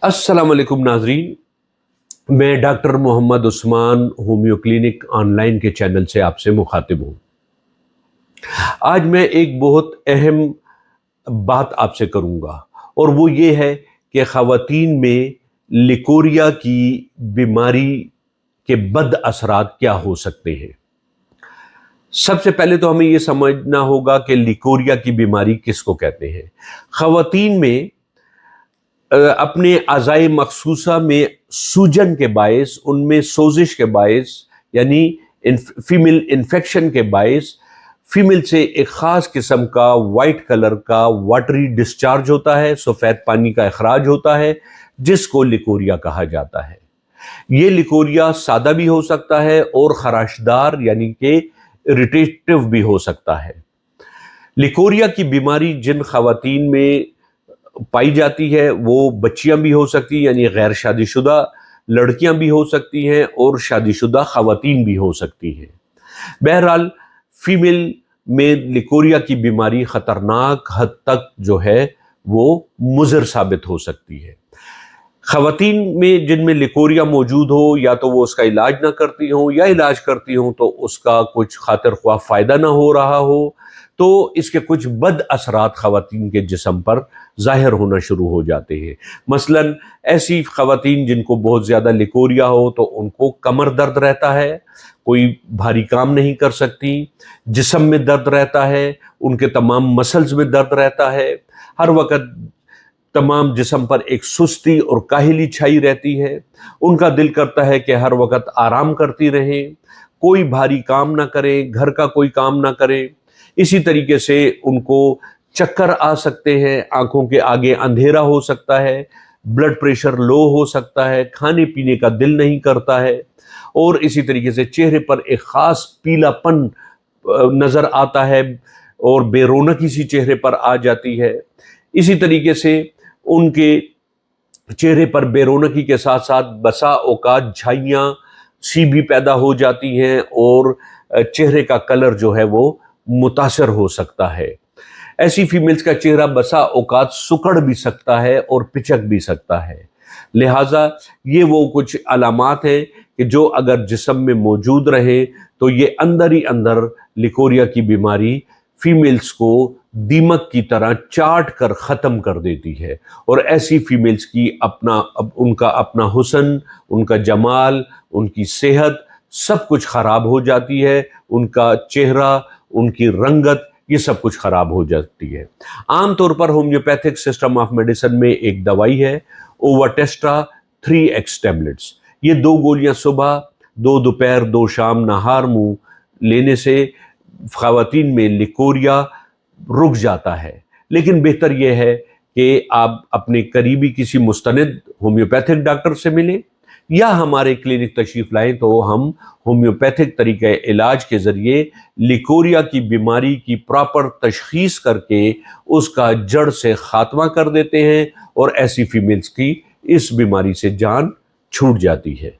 अस्सलाम वालेकुम नाजरीन, मैं doctor Mohammad Usman homeo clinic online के चैनल से आपसे मुखातिब हूँ। आज मैं एक बहुत अहम बात आपसे करूँगा और वो ये है कि ख़वातीन में लिकोरिया की बीमारी के बद असरात क्या हो सकते हैं। सबसे पहले तो हमें ये समझना होगा कि लिकोरिया की बीमारी किसको कहते हैं। ख़वातीन में अपने अज़ाए मखसूसा में सूजन के बायस, उनमें सोजिश के बायस यानी फीमेल इन्फेक्शन के बायस फीमेल से एक ख़ास किस्म का वाइट कलर का वाटरी डिस्चार्ज होता है, सफ़ेद पानी का अखराज होता है, जिसको लिकोरिया कहा जाता है। ये लिकोरिया सादा भी हो सकता है और खराशदार यानी कि इरिटेटिव भी हो सकता है। लिकोरिया की बीमारी जिन ख़वातीन में पाई जाती है वो बच्चियां भी हो सकती हैं यानी गैर शादीशुदा लड़कियां भी हो सकती हैं और शादीशुदा ख़वातीन भी हो सकती हैं। बहरहाल फीमेल में लिकोरिया की बीमारी ख़तरनाक हद तक जो है वो मुज़र साबित हो सकती है। ख़वातीन में जिनमें लिकोरिया मौजूद हो, या तो वो उसका इलाज ना करती हों या इलाज करती हों तो उसका कुछ खातिर ख्वाह फ़ायदा ना हो रहा हो, तो इसके कुछ बद असरात ख़वातीन के जिस्म पर ज़ाहिर होना शुरू हो जाते हैं। मसलन ऐसी ख़वातीन जिनको बहुत ज़्यादा लिकोरिया हो तो उनको कमर दर्द रहता है, कोई भारी काम नहीं कर सकती, जिस्म में दर्द रहता है, उनके तमाम मसल्स में दर्द रहता है, हर वक्त तमाम जिस्म पर एक सुस्ती और काहिली छाई रहती है, उनका दिल करता है कि हर वक्त आराम करती रहें, कोई भारी काम ना करें, घर का कोई काम ना करें। इसी तरीके से उनको चक्कर आ सकते हैं, आंखों के आगे अंधेरा हो सकता है, ब्लड प्रेशर लो हो सकता है, खाने पीने का दिल नहीं करता है और इसी तरीके से चेहरे पर एक ख़ास पीलापन नज़र आता है और बेरौनकी सी चेहरे पर आ जाती है। इसी तरीके से उनके चेहरे पर बेरौनकी के साथ साथ बसा औकात झाइयाँ सी भी पैदा हो जाती हैं और चेहरे का कलर जो है वो मुतासर हो सकता है। ऐसी फीमेल्स का चेहरा बसा औकात सुकड़ भी सकता है और पिचक भी सकता है। लिहाजा ये वो कुछ अलामात हैं कि जो अगर जिस्म में मौजूद रहे तो ये अंदर ही अंदर लिकोरिया की बीमारी फीमेल्स को दीमक की तरह चाट कर ख़त्म कर देती है और ऐसी फीमेल्स की उनका अपना हुस्न, उनका जमाल, उनकी सेहत सब कुछ ख़राब हो जाती है, उनका चेहरा, उनकी रंगत, ये सब कुछ ख़राब हो जाती है। आम तौर पर होम्योपैथिक सिस्टम ऑफ मेडिसिन में एक दवाई है ओवाटेस्ट्रा 3x टैबलेट्स। ये 2 गोलियां सुबह, 2 दोपहर, 2 शाम नहार मुँह लेने से ख़वातीन में लिकोरिया रुक जाता है। लेकिन बेहतर यह है कि आप अपने करीबी किसी मुस्तनिद होम्योपैथिक डॉक्टर से मिलें या हमारे क्लिनिक तशरीफ़ लाएं तो हम होम्योपैथिक तरीक़े इलाज के ज़रिए लिकोरिया की बीमारी की प्रॉपर तशख़ीस करके उसका जड़ से ख़ात्मा कर देते हैं और ऐसी फीमेल्स की इस बीमारी से जान छूट जाती है।